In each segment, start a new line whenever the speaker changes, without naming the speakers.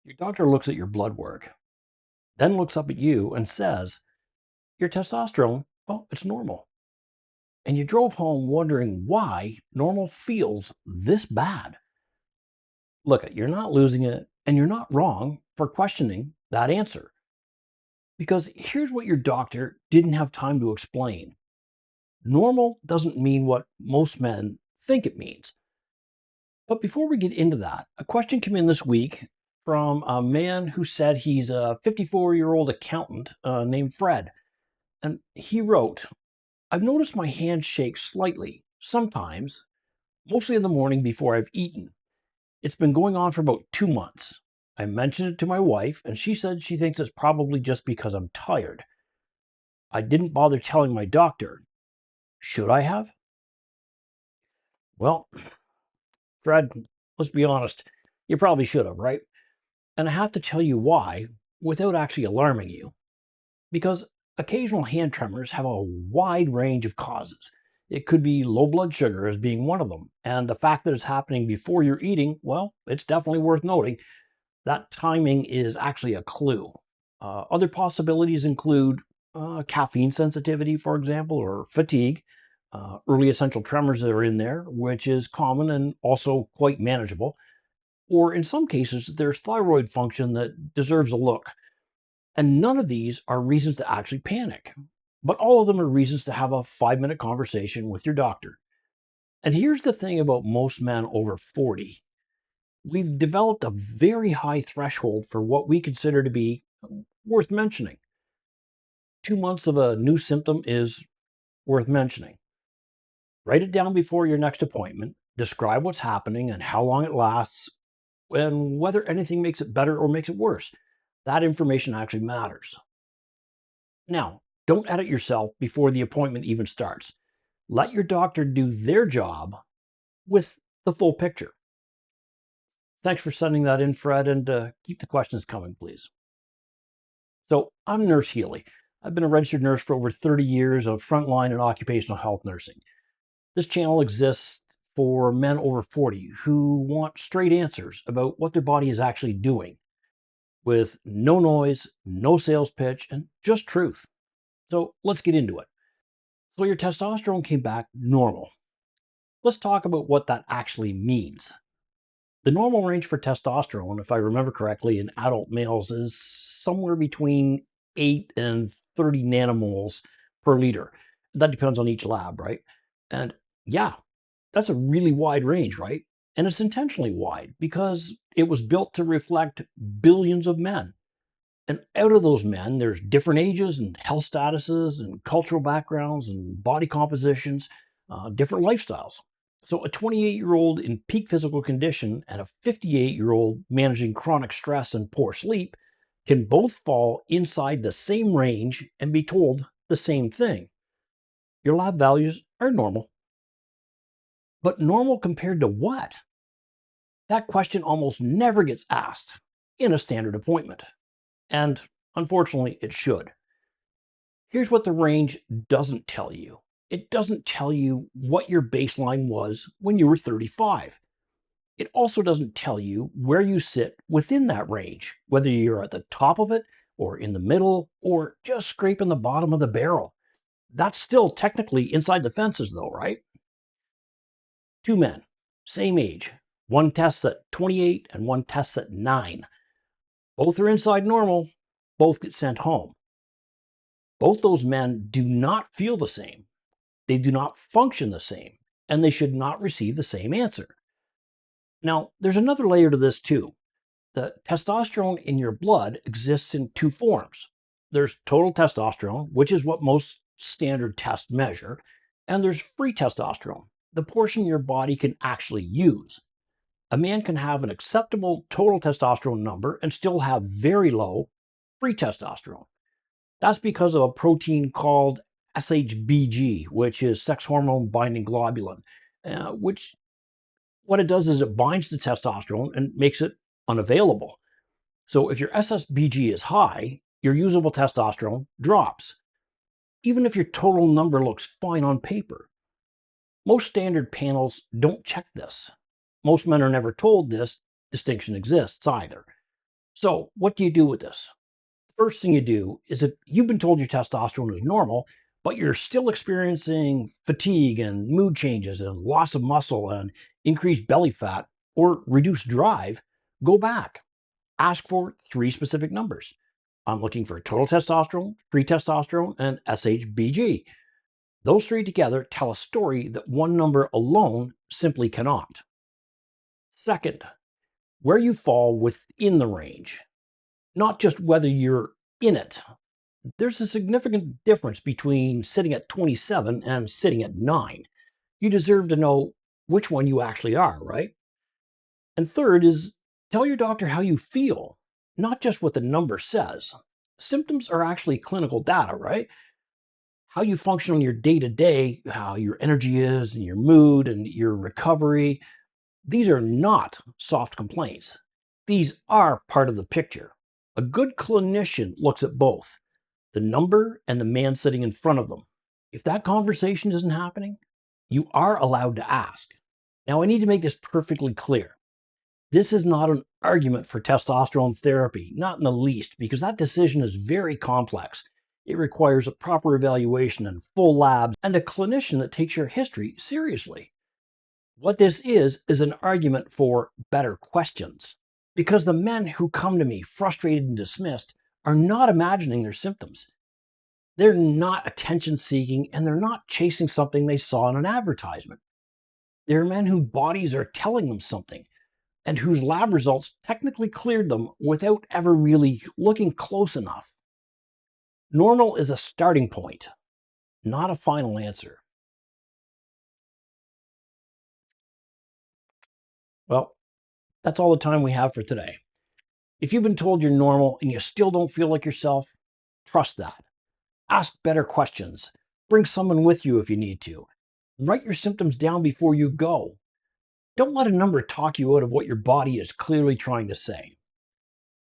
Your doctor looks at your blood work, then looks up at you and says, your testosterone, well, it's normal. And you drove home wondering why normal feels this bad. Look, you're not losing it, and you're not wrong for questioning that answer. Because here's what your doctor didn't have time to explain. Normal doesn't mean what most men think it means. But before we get into that, a question came in this week from a man who said he's a 54-year-old accountant named Fred. And he wrote, I've noticed my hands shake slightly, sometimes, mostly in the morning before I've eaten. It's been going on for about 2 months. I mentioned it to my wife, and she said she thinks it's probably just because I'm tired. I didn't bother telling my doctor. Should I have? Well, Fred, let's be honest. You probably should have, right? And I have to tell you why without actually alarming you. Because occasional hand tremors have a wide range of causes. It could be low blood sugar as being one of them. And the fact that it's happening before you're eating, well, it's definitely worth noting. That timing is actually a clue. Other possibilities include caffeine sensitivity, for example, or fatigue. Early essential tremors that are in there, which is common and also quite manageable. Or in some cases, there's thyroid function that deserves a look. And none of these are reasons to actually panic, but all of them are reasons to have a 5-minute conversation with your doctor. And here's the thing about most men over 40: we've developed a very high threshold for what we consider to be worth mentioning. 2 months of a new symptom is worth mentioning. Write it down before your next appointment, describe what's happening and how long it lasts, and whether anything makes it better or makes it worse. That information actually matters. Now, don't edit yourself before the appointment even starts. Let your doctor do their job with the full picture. Thanks for sending that in, Fred, and keep the questions coming, please. So, I'm Nurse Healy. I've been a registered nurse for over 30 years of frontline and occupational health nursing. This channel exists for men over 40 who want straight answers about what their body is actually doing, with no noise, no sales pitch, and just truth. So, let's get into it. So, your testosterone came back normal. Let's talk about what that actually means. The normal range for testosterone, if I remember correctly, in adult males is somewhere between 8 and 30 nanomoles per liter. That depends on each lab, right? And yeah, that's a really wide range, right? And it's intentionally wide because it was built to reflect billions of men. And out of those men, there's different ages and health statuses and cultural backgrounds and body compositions, different lifestyles. So a 28-year-old in peak physical condition and a 58-year-old managing chronic stress and poor sleep can both fall inside the same range and be told the same thing. Your lab values are normal. But normal compared to what? That question almost never gets asked in a standard appointment. And unfortunately, it should. Here's what the range doesn't tell you. It doesn't tell you what your baseline was when you were 35. It also doesn't tell you where you sit within that range, whether you're at the top of it, or in the middle, or just scraping the bottom of the barrel. That's still technically inside the fences, though, right? Two men, same age. One tests at 28 and one tests at 9. Both are inside normal. Both get sent home. Both those men do not feel the same. They do not function the same, and they should not receive the same answer. Now, there's another layer to this too. The testosterone in your blood exists in two forms. There's total testosterone, which is what most standard tests measure, and there's free testosterone, the portion your body can actually use. A man can have an acceptable total testosterone number and still have very low free testosterone. That's because of a protein called SHBG, which is sex hormone binding globulin, which what it does is it binds to testosterone and makes it unavailable. So if your SSBG is high, your usable testosterone drops, even if your total number looks fine on paper. Most standard panels don't check this. Most men are never told this distinction exists either. So, what do you do with this? First thing you do is if you've been told your testosterone is normal, but you're still experiencing fatigue and mood changes and loss of muscle and increased belly fat or reduced drive, go back. Ask for three specific numbers. I'm looking for total testosterone, free testosterone, and SHBG. Those three together tell a story that one number alone simply cannot. Second, where you fall within the range, not just whether you're in it. There's a significant difference between sitting at 27 and sitting at 9. You deserve to know which one you actually are, right? And third is tell your doctor how you feel, not just what the number says. Symptoms are actually clinical data, right? How you function on your day to day, how your energy is, and your mood, and your recovery. These are not soft complaints. These are part of the picture. A good clinician looks at both the number and the man sitting in front of them. If that conversation isn't happening, you are allowed to ask. Now, I need to make this perfectly clear. This is not an argument for testosterone therapy, not in the least, because that decision is very complex. It requires a proper evaluation and full labs and a clinician that takes your history seriously. What this is an argument for better questions. Because the men who come to me frustrated and dismissed are not imagining their symptoms. They're not attention seeking and they're not chasing something they saw in an advertisement. They're men whose bodies are telling them something and whose lab results technically cleared them without ever really looking close enough. Normal is a starting point, not a final answer. Well, that's all the time we have for today. If you've been told you're normal and you still don't feel like yourself, trust that. Ask better questions. Bring someone with you if you need to. Write your symptoms down before you go. Don't let a number talk you out of what your body is clearly trying to say.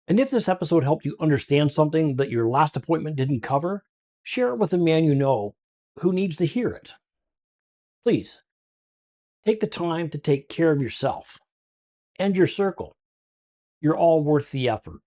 And if this episode helped you understand something that your last appointment didn't cover, share it with a man you know who needs to hear it. Please take the time to take care of yourself and your circle. You're all worth the effort.